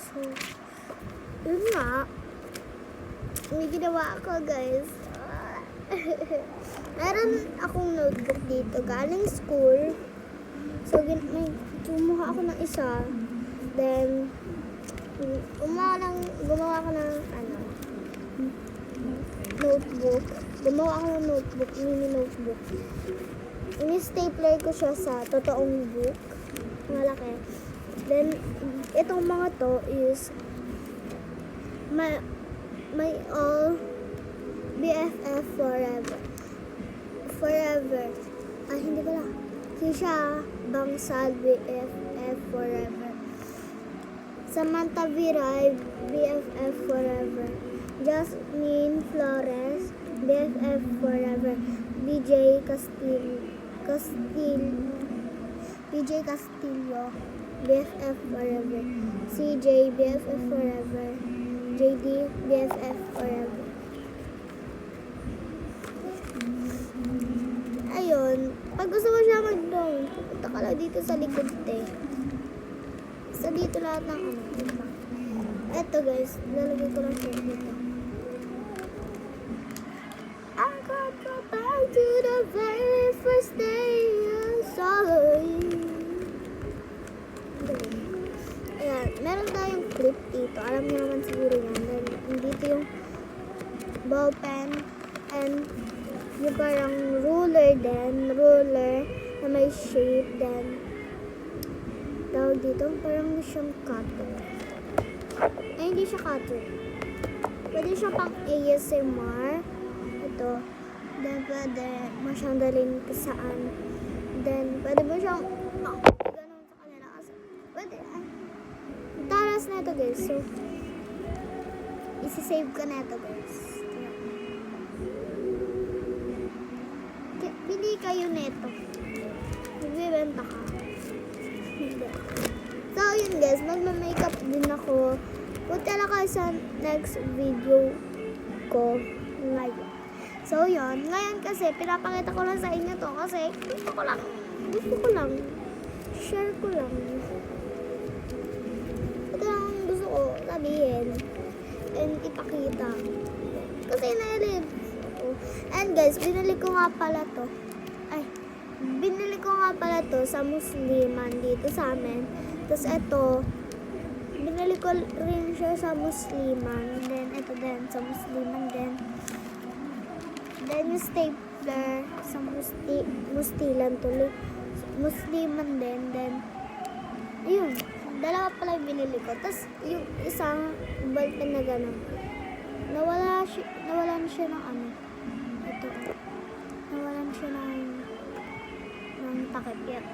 So, yun nga. May ginawa ako, guys. Meron akong notebook dito galing school. So, kumuha ako ng isa. Then, gumawa ako ng notebook. Gumawa ako ng notebook, mini notebook. Ini-stapler ko siya sa totoong book. Malaki. Then, itong mga to is my all BFF forever. Forever. Hindi pala. Kisha Bangsal BFF forever. Samantha Viray BFF forever. Jasmine Flores BFF forever. BJ Castillo BFF forever. CJ BFF forever. JD BFF forever. Ayun, pag gusto mo siya mag-down, punta ka lang dito sa likod sa dito lahat ng diba? Eto guys, lalagay ko lang siya dito. I got back to the very first day I saw you. Ayan, meron tayong clip dito. Alam niyo naman siguro yan. Dito yung ball pen and yung parang ruler na may shape then tawag dito parang siyang cutter. Hindi siya cutter. Pwede siya pang ASMR. Ito. Then pwede mo siyang dalhin saan. Then pwede mo siyang ganun sa kanila kasi pwede taras na ito guys. So isi-save ka na ito guys. Pili kayo neto. Magbibenta ka. Hindi. So, yun guys. Magma-makeup din ako. Punta lang kayo sa next video ko ngayon. So, yun. Ngayon kasi, pinapakita ko lang sa inyo to kasi gusto ko lang. Share ko lang. Ito lang gusto ko sabihin. And ipakita. Kasi na-live. And guys, binili ko nga pala to sa Musliman dito sa amin. Tapos ito, binili ko rin siya sa Musliman. Then ito din sa Musliman din. Then yung stapler sa Musliman tuloy. Musliman din. Then, ayun. Dalawa pala yung binili ko. Tapos yung isang ballpen na gano'n. Nawalan siya ng nawalan siya ng takip. Yep.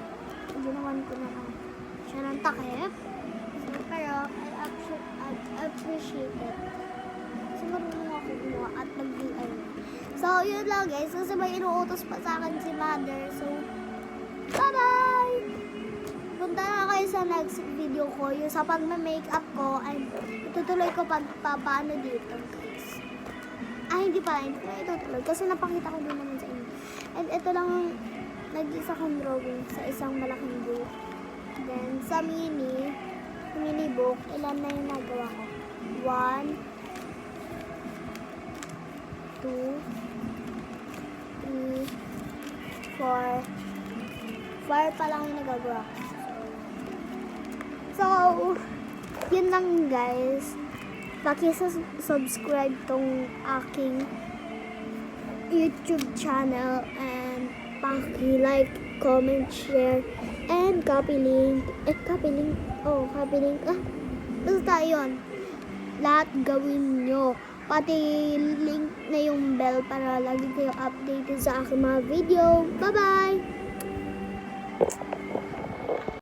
Ginawan ko na siya ng takip. So, pero, I appreciate it. Kasi marunong ako gumawa at mag-DIY. So, yun lang guys. Kasi may inuutos pa sa akin si mother. So, bye-bye! Punta na kayo sa next video ko. Yung sa pag-makeup ko, ay itutuloy ko paano dito guys. Hindi pa itutuloy. Kasi napakita ko din naman sa inyo. And ito lang nag-isa kong drawing sa isang malaking book. Then, sa mini book, ilan na yung nagawa ko? 1, 2, 3, 4. 4 pa lang yung nagagawa ko. So, yun lang guys. Paki-subscribe tong aking YouTube channel and paki-like, comment, share, and copy link. Copy link. Basta yun. Lahat gawin nyo. Pati link na yung bell para lagi kayo updated sa aking mga video. Bye-bye!